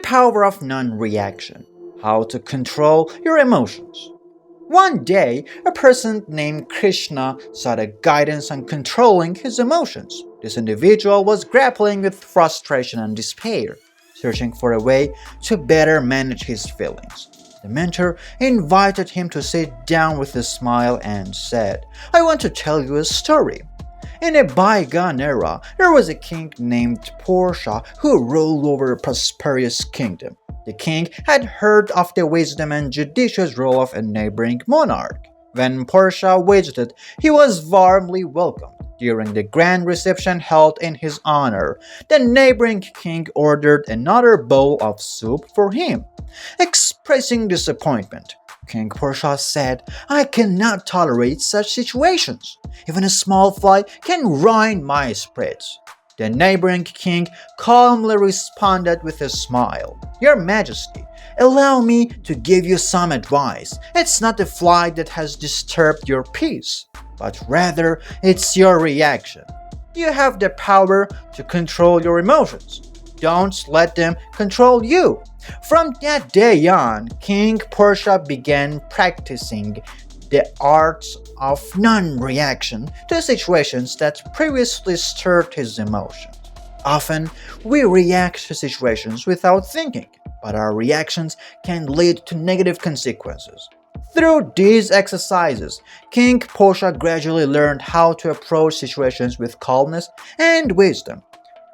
power of non-reaction. How to control your emotions. One day, a person named Krishna sought a guidance on controlling his emotions. This individual was grappling with frustration and despair, searching for a way to better manage his feelings. The mentor invited him to sit down with a smile and said, "I want to tell you a story. In a bygone era, there was a king named Portia who ruled over a prosperous kingdom. The king had heard of the wisdom and judicious rule of a neighboring monarch. When Portia visited, he was warmly welcomed. During the grand reception held in his honor, the neighboring king ordered another bowl of soup for him. Expressing disappointment, King Portia said, "I cannot tolerate such situations. Even a small fly can ruin my spirits." The neighboring king calmly responded with a smile, "Your Majesty, allow me to give you some advice. It's not the fly that has disturbed your peace, but rather it's your reaction. You have the power to control your emotions. Don't let them control you." From that day on, King Portia began practicing the arts of non-reaction to situations that previously stirred his emotions. Often, we react to situations without thinking, but our reactions can lead to negative consequences. Through these exercises, King Portia gradually learned how to approach situations with calmness and wisdom.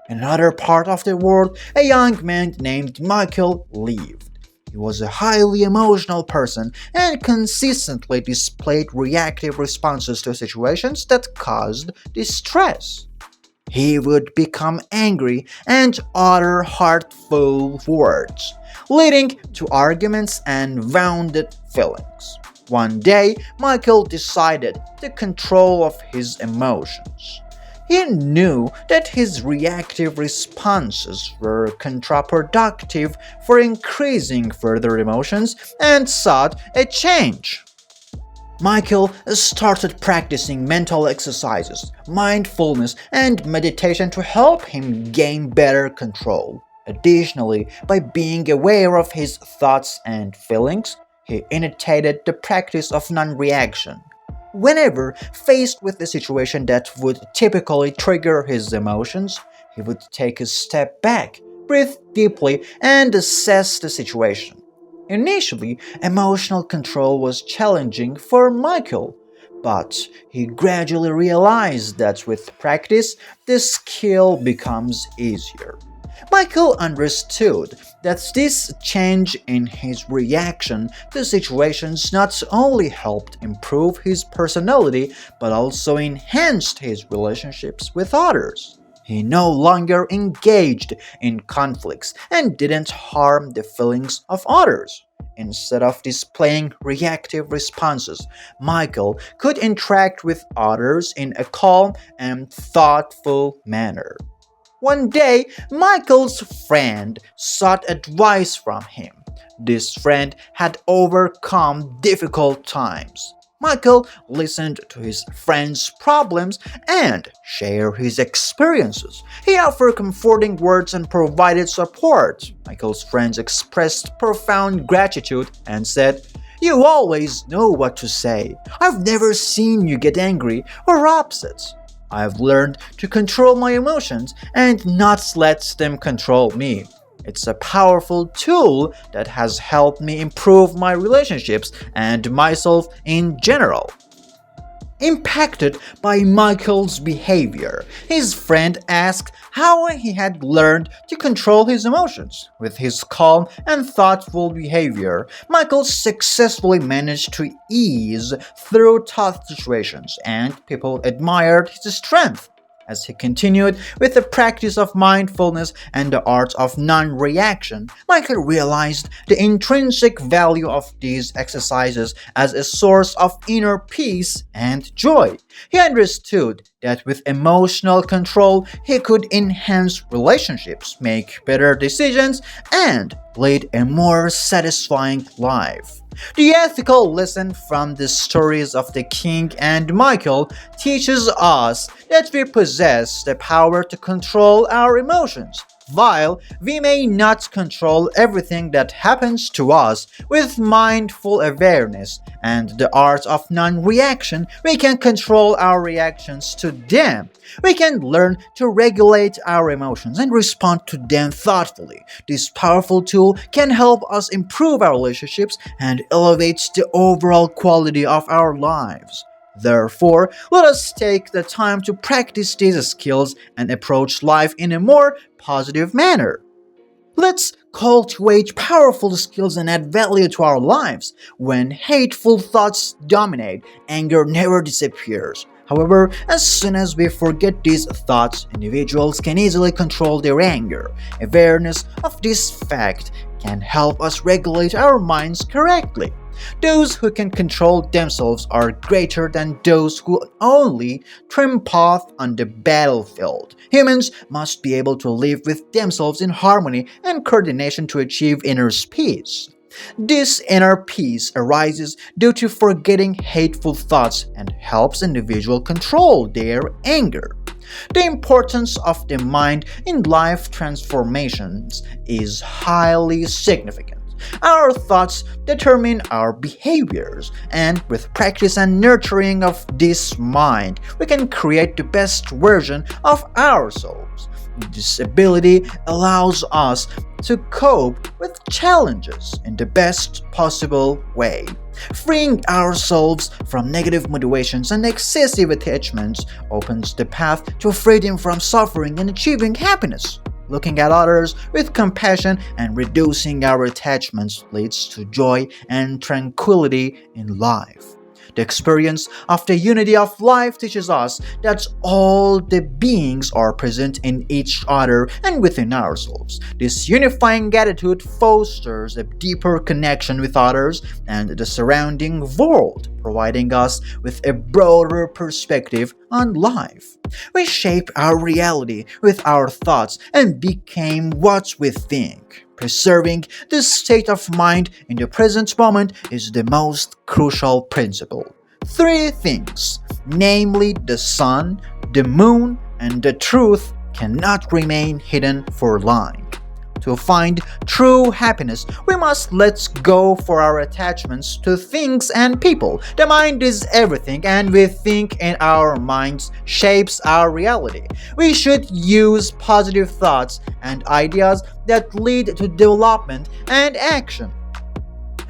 In another part of the world, a young man named Michael lived. He was a highly emotional person and consistently displayed reactive responses to situations that caused distress. He would become angry and utter hurtful words, leading to arguments and wounded feelings. One day, Michael decided to control of his emotions. He knew that his reactive responses were counterproductive for increasing further emotions and sought a change. Michael started practicing mental exercises, mindfulness, and meditation to help him gain better control. Additionally, by being aware of his thoughts and feelings, he initiated the practice of non-reaction. Whenever faced with a situation that would typically trigger his emotions, he would take a step back, breathe deeply, and assess the situation. Initially, emotional control was challenging for Michael, but he gradually realized that with practice, the skill becomes easier. Michael understood that this change in his reaction to situations not only helped improve his personality but also enhanced his relationships with others. He no longer engaged in conflicts and didn't harm the feelings of others. Instead of displaying reactive responses, Michael could interact with others in a calm and thoughtful manner. One day, Michael's friend sought advice from him. This friend had overcome difficult times. Michael listened to his friend's problems and shared his experiences. He offered comforting words and provided support. Michael's friends expressed profound gratitude and said, "You always know what to say. I've never seen you get angry or upset. I've learned to control my emotions and not let them control me. It's a powerful tool that has helped me improve my relationships and myself in general." Impacted by Michael's behavior, his friend asked how he had learned to control his emotions. With his calm and thoughtful behavior, Michael successfully managed to ease through tough situations, and people admired his strength. As he continued with the practice of mindfulness and the art of non-reaction, Michael realized the intrinsic value of these exercises as a source of inner peace and joy. He understood that with emotional control, he could enhance relationships, make better decisions, and lead a more satisfying life. The ethical lesson from the stories of the king and Michael teaches us that we possess the power to control our emotions. While we may not control everything that happens to us with mindful awareness and the art of non-reaction, we can control our reactions to them. We can learn to regulate our emotions and respond to them thoughtfully. This powerful tool can help us improve our relationships and elevate the overall quality of our lives. Therefore, let us take the time to practice these skills and approach life in a more positive manner. Let's cultivate powerful skills and add value to our lives. When hateful thoughts dominate, anger never disappears. However, as soon as we forget these thoughts, individuals can easily control their anger. Awareness of this fact can help us regulate our minds correctly. Those who can control themselves are greater than those who only trim path on the battlefield. Humans must be able to live with themselves in harmony and coordination to achieve inner peace. This inner peace arises due to forgetting hateful thoughts and helps individuals control their anger. The importance of the mind in life transformations is highly significant. Our thoughts determine our behaviors, and with practice and nurturing of this mind, we can create the best version of ourselves. This ability allows us to cope with challenges in the best possible way. Freeing ourselves from negative motivations and excessive attachments opens the path to freedom from suffering and achieving happiness. Looking at others with compassion and reducing our attachments leads to joy and tranquility in life. The experience of the unity of life teaches us that all the beings are present in each other and within ourselves. This unifying attitude fosters a deeper connection with others and the surrounding world, providing us with a broader perspective on life. We shape our reality with our thoughts and become what we think. Preserving this state of mind in the present moment is the most crucial principle. Three things, namely the sun, the moon, and the truth, cannot remain hidden for long. To find true happiness, we must let go for our attachments to things and people. The mind is everything, and we think in our minds shapes our reality. We should use positive thoughts and ideas that lead to development and action.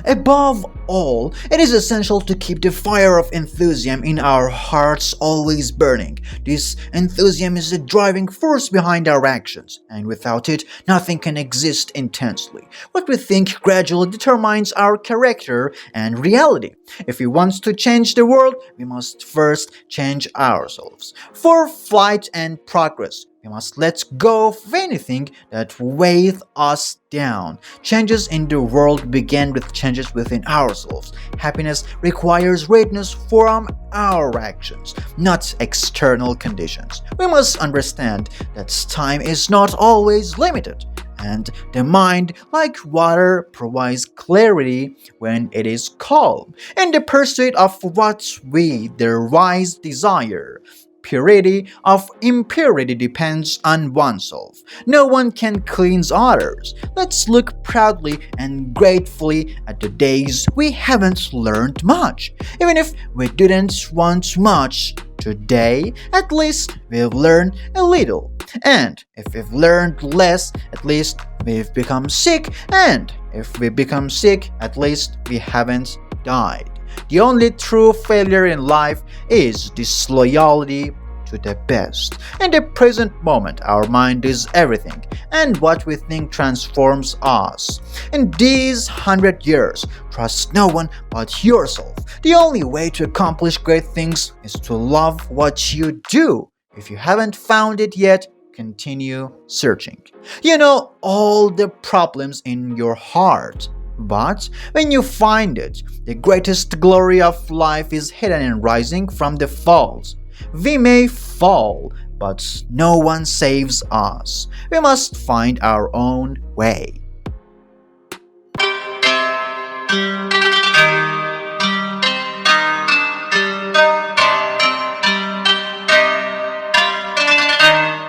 Above all, it is essential to keep the fire of enthusiasm in our hearts always burning. This enthusiasm is the driving force behind our actions, and without it, nothing can exist intensely. What we think gradually determines our character and reality. If we want to change the world, we must first change ourselves. For flight and progress, we must let go of anything that weighs us down. Changes in the world begin with changes within ourselves. Happiness requires readiness from our actions, not external conditions. We must understand that time is not always limited, and the mind, like water, provides clarity when it is calm. In the pursuit of what we, the wise, desire, purity of impurity depends on oneself. No one can cleanse others. Let's look proudly and gratefully at the days we haven't learned much. Even if we didn't want much today, at least we've learned a little. And if we've learned less, at least we've become sick. And if we become sick, at least we haven't died. The only true failure in life is disloyalty to the best. In the present moment, our mind is everything, and what we think transforms us. In these 100 years, trust no one but yourself. The only way to accomplish great things is to love what you do. If you haven't found it yet, continue searching. You know all the problems in your heart. But when you find it, the greatest glory of life is hidden in rising from the falls. We may fall, but no one saves us. We must find our own way.